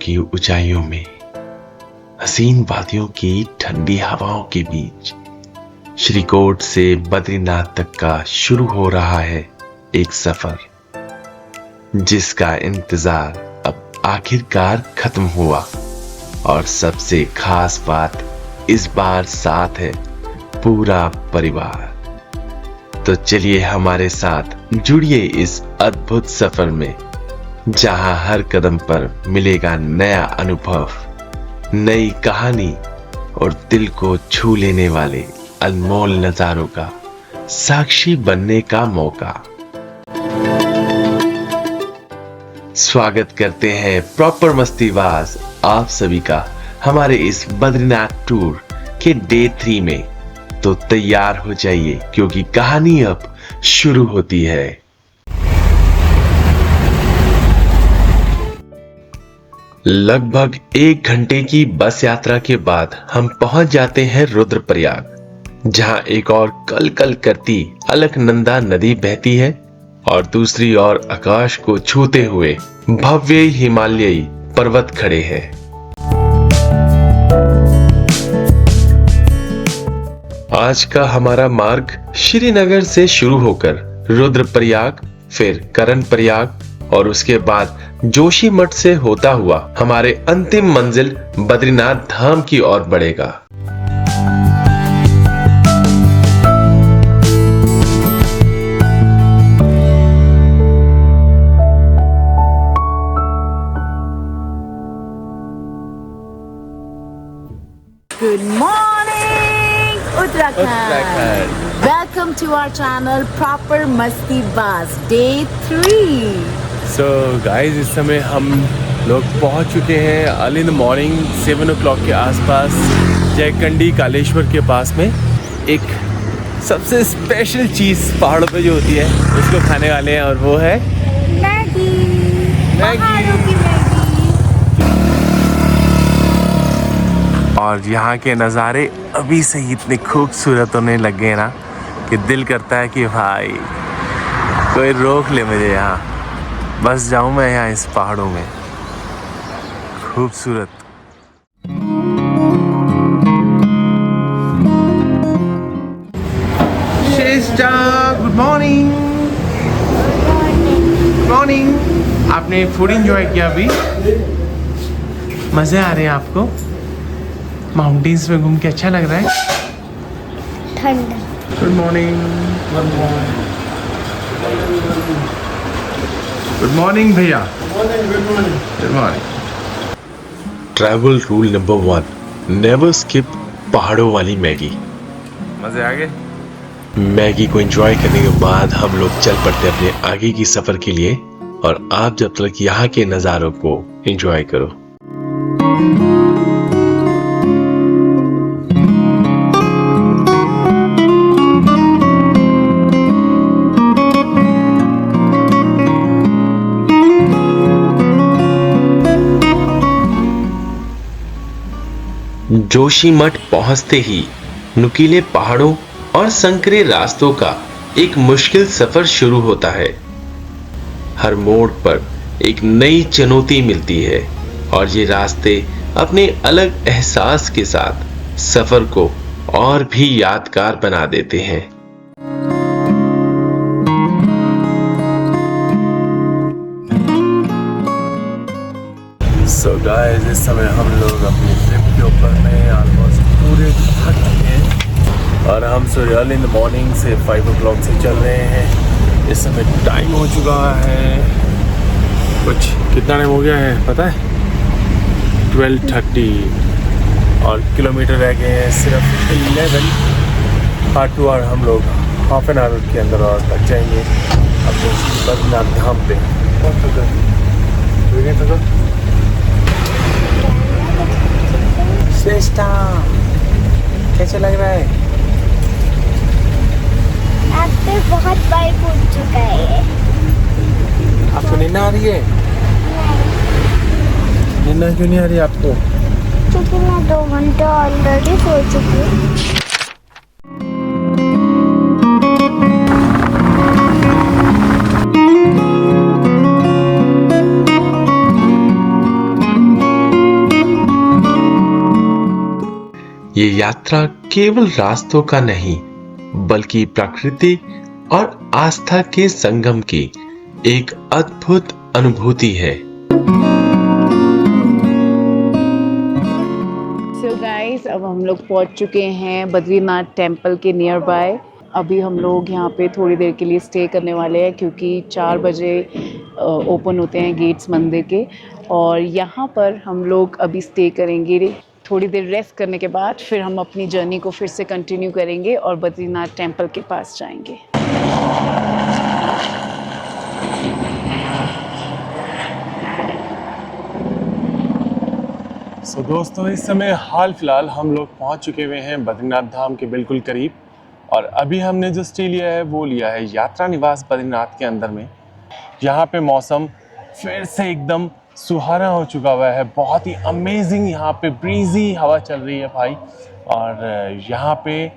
की ऊंचाइयों में, हसीन वादियों की ठंडी हवाओं के बीच श्रीकोट से बद्रीनाथ तक का शुरू हो रहा है एक सफर, जिसका इंतजार अब आखिरकार खत्म हुआ। और सबसे खास बात, इस बार साथ है पूरा परिवार। तो चलिए हमारे साथ जुड़िए इस अद्भुत सफर में, जहां हर कदम पर मिलेगा नया अनुभव, नई कहानी और दिल को छू लेने वाले अनमोल नजारों का साक्षी बनने का मौका। स्वागत करते हैं प्रॉपर मस्तीबाज आप सभी का हमारे इस बद्रीनाथ टूर के डे 3 में। तो तैयार हो जाइए, क्योंकि कहानी अब शुरू होती है। लगभग 1 घंटे की बस यात्रा के बाद हम पहुंच जाते हैं रुद्रप्रयाग, जहां एक और कल कल करती अलकनंदा नदी बहती है और दूसरी ओर आकाश को छूते हुए भव्य हिमालयी पर्वत खड़े हैं। आज का हमारा मार्ग श्रीनगर से शुरू होकर रुद्रप्रयाग, फिर कर्णप्रयाग और उसके बाद जोशीमठ से होता हुआ हमारे अंतिम मंजिल बद्रीनाथ धाम की ओर बढ़ेगा। Good morning, Uttarakhand. Welcome to our channel Proper Masti Baz Day 3. So guys, इस समय हम लोग पहुंच चुके हैं early in the morning 7 o'clock के आसपास जयकंडी कालेश्वर के पास में। एक सबसे स्पेशल चीज़ पहाड़ों पे जो होती है उसको खाने वाले हैं, और वो है मैगी। पहाड़ों की मैगी। और यहाँ के नज़ारे अभी से ही इतने खूबसूरत होने लग गए ना कि दिल करता है कि भाई कोई रोक ले मुझे, यहाँ बस जाऊँ मैं यहाँ इस पहाड़ों में। खूबसूरत। श्रेष्ठा, गुड मॉर्निंग। Good morning. आपने फूड एंजॉय किया अभी? मज़े आ रहे हैं आपको? माउंटेन्स में घूम के अच्छा लग रहा है? ठंडा। Good morning. Good morning. Good morning भैया। Good morning. Travel rule number 1, never skip पहाड़ों वाली मैगी। मज़े आ गए? मैगी को एंजॉय करने के बाद हम लोग चल पड़ते अपने आगे की सफर के लिए, और आप जब तक यहाँ के नज़ारों को एंजॉय करो। जोशीमठ पहुंचते ही नुकीले पहाड़ों और संकरे रास्तों का एक मुश्किल सफर शुरू होता है। हर मोड़ पर एक नई चुनौती मिलती है, और ये रास्ते अपने अलग एहसास के साथ सफर को और भी यादगार बना देते हैं। सो गाइस, इस समय हम लोग अपनी ट्रिप के ऊपर में ऑलमोस्ट पूरे थक चुके हैं, और हम अर्ली इन द मॉर्निंग से 5 o'clock से चल रहे हैं। इस समय टाइम हो चुका है कुछ, कितना टाइम हो गया है पता है? 12:30, और किलोमीटर रह गए हैं सिर्फ 11। हार्ड टू हार्ड हम लोग हाफ एन आवर के अंदर और तक जाएंगे अपने बद्रीनाथ धाम पे। श्रेष्ठा, कैसे लग रहा है? अब तो बहुत बार पूछ चुका है। आपको नींद आ रही है? नींद क्यों नहीं आ रही आपको? क्योंकि मैं 2 घंटे ऑलरेडी सो चुकी हूँ। ये यात्रा केवल रास्तों का नहीं, बल्कि प्रकृति और आस्था के संगम की एक अद्भुत अनुभूति है। सो गाइस, अब हम लोग पहुंच चुके हैं बद्रीनाथ टेम्पल के नियर बाय। अभी हम लोग यहाँ पे थोड़ी देर के लिए स्टे करने वाले हैं, क्योंकि 4 बजे ओपन होते हैं गेट्स मंदिर के, और यहाँ पर हम लोग अभी स्टे करेंगे। थोड़ी देर रेस्ट करने के बाद फिर हम अपनी जर्नी को फिर से कंटिन्यू करेंगे और बद्रीनाथ टेम्पल के पास जाएंगे। सो दोस्तों, इस समय हाल फिलहाल हम लोग पहुंच चुके हुए हैं बद्रीनाथ धाम के बिल्कुल करीब, और अभी हमने जो स्टे लिया है वो लिया है यात्रा निवास बद्रीनाथ के अंदर में। यहाँ पे मौसम फिर से एकदम सुहाना हो चुका हुआ है, बहुत ही अमेजिंग। यहाँ पे ब्रीजी हवा चल रही है भाई, और यहाँ पे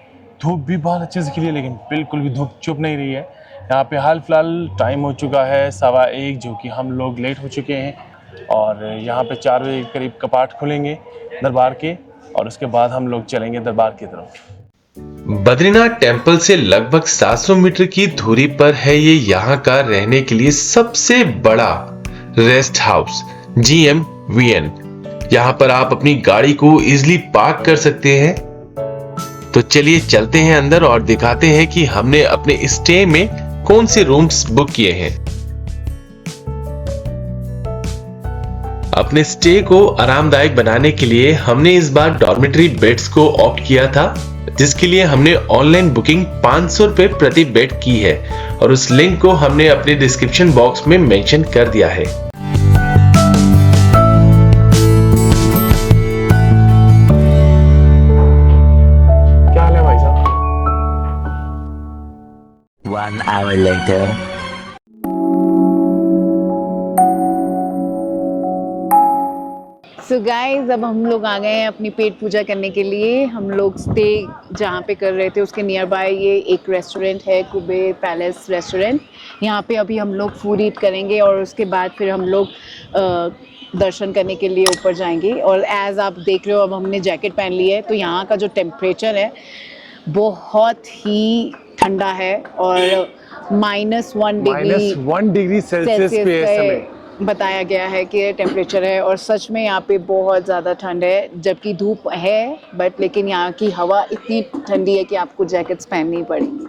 धूप भी बहुत अच्छे से खिली है, लेकिन बिल्कुल भी धूप चुप नहीं रही है। यहाँ पे हाल फिलहाल टाइम हो चुका है 1:15, जो कि हम लोग लेट हो चुके हैं, और यहाँ पे 4 बजे के करीब कपाट खुलेंगे दरबार के, और उसके बाद हम लोग चलेंगे दरबार की तरफ। बद्रीनाथ टेम्पल से लगभग 700 मीटर की दूरी पर है ये यहाँ का रहने के लिए सबसे बड़ा रेस्ट हाउस GMVN। यहाँ पर आप अपनी गाड़ी को इजीली पार्क कर सकते हैं। तो चलिए चलते हैं अंदर और दिखाते हैं कि हमने अपने स्टे में कौन से रूम्स बुक किए हैं। अपने स्टे को आरामदायक बनाने के लिए हमने इस बार डॉर्मेटरी बेड्स को ऑप्ट किया था, जिसके लिए हमने ऑनलाइन बुकिंग 500 रुपए प्रति बेड की है, और उस लिंक को हमने अपने डिस्क्रिप्शन बॉक्स में मेंशन कर दिया है। क्या हाल है भाई साहब? 1 hour later. सो गाइज, अब हम लोग आ गए हैं अपनी पेट पूजा करने के लिए। हम लोग स्टे जहाँ पे कर रहे थे उसके नियर बाय ये एक रेस्टोरेंट है, कुबेर पैलेस रेस्टोरेंट। यहाँ पे अभी हम लोग फूड ईट करेंगे और उसके बाद फिर हम लोग दर्शन करने के लिए ऊपर जाएंगे। और एज आप देख रहे हो, अब हमने जैकेट पहन ली है, तो यहाँ का जो टेम्परेचर है बहुत ही ठंडा है, और -1 डिग्री सेल्सियस पे इस समय बताया गया है कि टेम्परेचर है। और सच में यहाँ पे बहुत ज़्यादा ठंड है, जबकि धूप है, बट लेकिन यहाँ की हवा इतनी ठंडी है कि आपको जैकेट्स पहननी पड़ेंगी।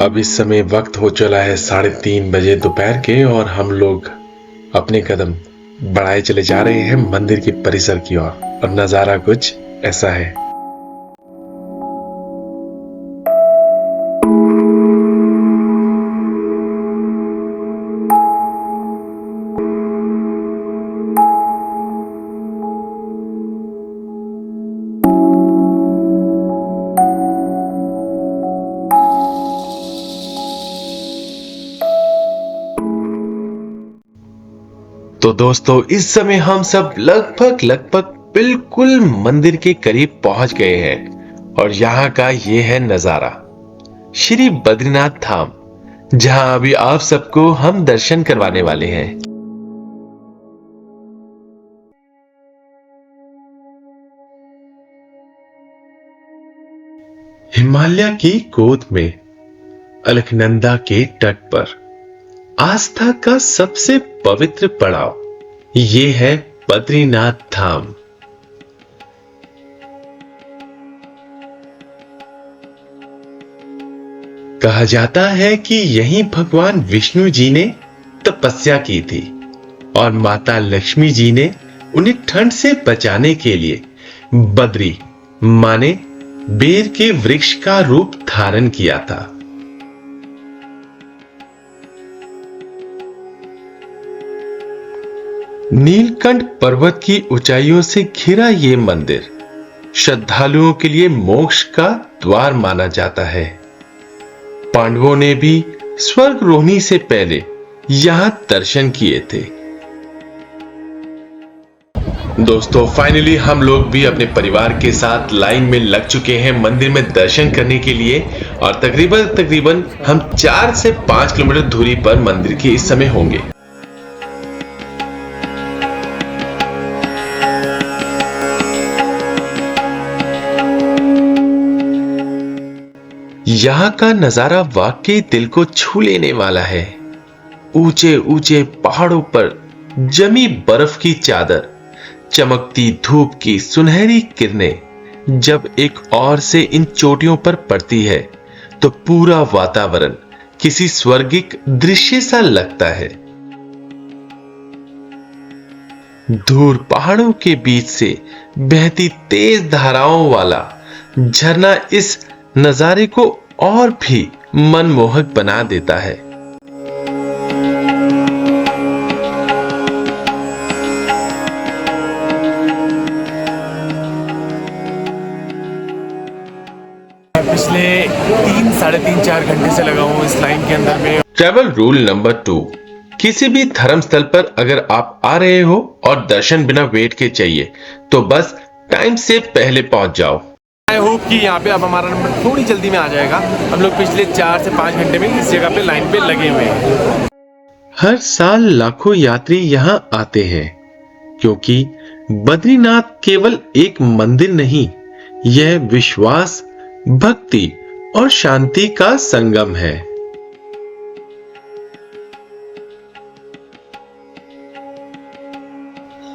अब इस समय वक्त हो चला है 3:30 बजे दोपहर के, और हम लोग अपने कदम बढ़ाए चले जा रहे हैं मंदिर के परिसर की ओर, और नजारा कुछ ऐसा है। तो दोस्तों, इस समय हम सब लगभग बिल्कुल मंदिर के करीब पहुंच गए हैं, और यहाँ का ये है नजारा श्री बद्रीनाथ धाम, जहां अभी आप सबको हम दर्शन करवाने वाले हैं। हिमालय की गोद में अलकनंदा के तट पर आस्था का सबसे पवित्र पड़ाव ये है बद्रीनाथ धाम। कहा जाता है कि यहीं भगवान विष्णु जी ने तपस्या की थी, और माता लक्ष्मी जी ने उन्हें ठंड से बचाने के लिए बद्री माने बेर के वृक्ष का रूप धारण किया था। नीलकंठ पर्वत की ऊंचाइयों से घिरा ये मंदिर श्रद्धालुओं के लिए मोक्ष का द्वार माना जाता है। पांडवों ने भी स्वर्गरोहणी से पहले यहां दर्शन किए थे। दोस्तों फाइनली हम लोग भी अपने परिवार के साथ लाइन में लग चुके हैं मंदिर में दर्शन करने के लिए और तकरीबन हम 4 से 5 किलोमीटर दूरी पर मंदिर के इस समय होंगे। यहाँ का नजारा वाकई दिल को छू लेने वाला है। ऊंचे ऊंचे पहाड़ों पर जमी बर्फ की चादर, चमकती धूप की सुनहरी किरणें जब एक और से इन चोटियों पर पड़ती है तो पूरा वातावरण किसी स्वर्गिक दृश्य सा लगता है। दूर पहाड़ों के बीच से बहती तेज धाराओं वाला झरना इस नजारे को और भी मनमोहक बना देता है। पिछले 3-3.5-4 घंटे से लगा हूँ इस लाइन के अंदर में। ट्रैवल रूल नंबर 2, किसी भी धर्म स्थल पर अगर आप आ रहे हो और दर्शन बिना वेट के चाहिए तो बस टाइम से पहले पहुंच जाओ। आई होप कि यहाँ पे अब हमारा नंबर थोड़ी जल्दी में आ जाएगा। हम लोग पिछले 4 से 5 घंटे में इस जगह पे लाइन पे लगे हुए हैं। हर साल लाखों यात्री यहाँ आते हैं क्योंकि बद्रीनाथ केवल एक मंदिर नहीं, यह विश्वास, भक्ति और शांति का संगम है।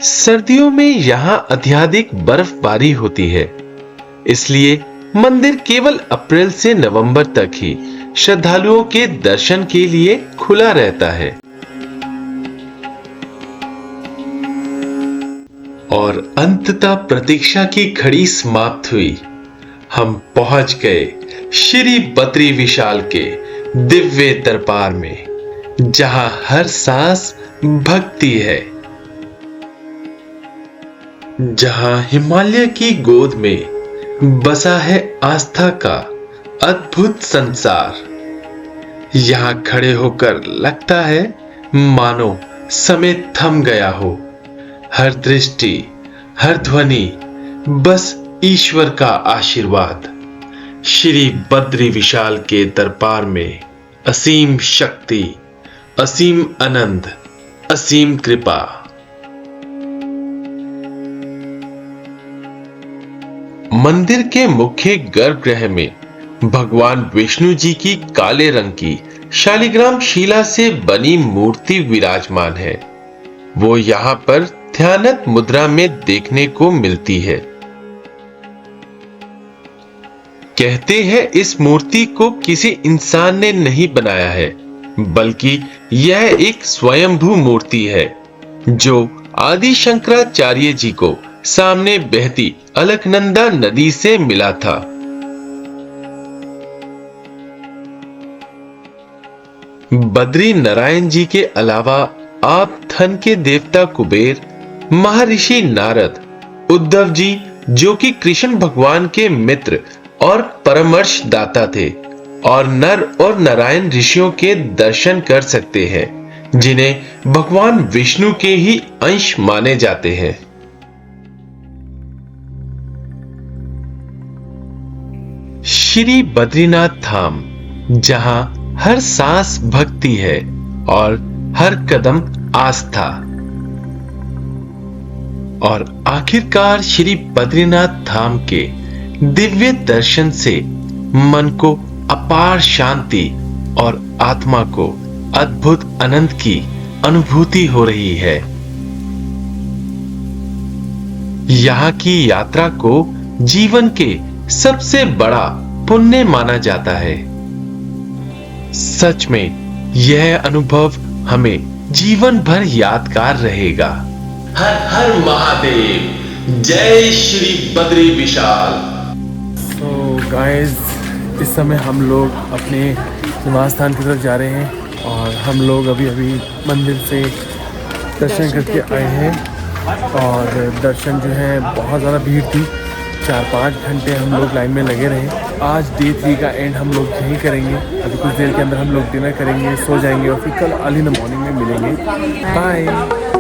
सर्दियों में यहाँ अत्यधिक बर्फबारी होती है, इसलिए मंदिर केवल अप्रैल से नवंबर तक ही श्रद्धालुओं के दर्शन के लिए खुला रहता है। और अंततः प्रतीक्षा की घड़ी समाप्त हुई। हम पहुंच गए श्री बद्री विशाल के दिव्य दरबार में, जहां हर सांस भक्ति है, जहां हिमालय की गोद में बसा है आस्था का अद्भुत संसार। यहां खड़े होकर लगता है मानो समय थम गया हो। हर दृष्टि, हर ध्वनि, बस ईश्वर का आशीर्वाद। श्री बद्री विशाल के दरबार में असीम शक्ति, असीम आनंद, असीम कृपा। मंदिर के मुख्य गर्भगृह में भगवान विष्णु जी की काले रंग की शालिग्राम शिला से बनी मूर्ति विराजमान है। वो यहाँ पर ध्यानत मुद्रा में देखने को मिलती है। कहते हैं इस मूर्ति को किसी इंसान ने नहीं बनाया है, बल्कि यह एक स्वयंभू मूर्ति है जो आदि शंकराचार्य जी को सामने बहती अलकनंदा नदी से मिला था। बद्री नारायण जी के अलावा आप धन के देवता कुबेर, महर्षि नारद, उद्धव जी जो कि कृष्ण भगवान के मित्र और परामर्श दाता थे, और नर और नारायण ऋषियों के दर्शन कर सकते हैं, जिन्हें भगवान विष्णु के ही अंश माने जाते हैं। श्री बद्रीनाथ धाम, जहां हर सांस भक्ति है और हर कदम आस्था। और आखिरकार श्री बद्रीनाथ धाम के दिव्य दर्शन से मन को अपार शांति और आत्मा को अद्भुत आनंद की अनुभूति हो रही है। यहाँ की यात्रा को जीवन के सबसे बड़ा पुण्य माना जाता है। सच में यह अनुभव हमें जीवन भर यादगार रहेगा। हर हर महादेव, जय श्री बद्री विशाल। तो गाइस, इस समय हम लोग अपने निवास स्थान की तरफ जा रहे हैं और हम लोग अभी मंदिर से दर्शन करके आए हैं। और दर्शन जो है बहुत ज़्यादा भीड़ थी, 4-5 घंटे हम लोग लाइन में लगे रहे। आज डे 3 का एंड हम लोग यही करेंगे। अभी कुछ देर के अंदर हम लोग डिनर करेंगे, सो जाएंगे और फिर कल अर्ली इन द मॉर्निंग में मिलेंगे। बाय।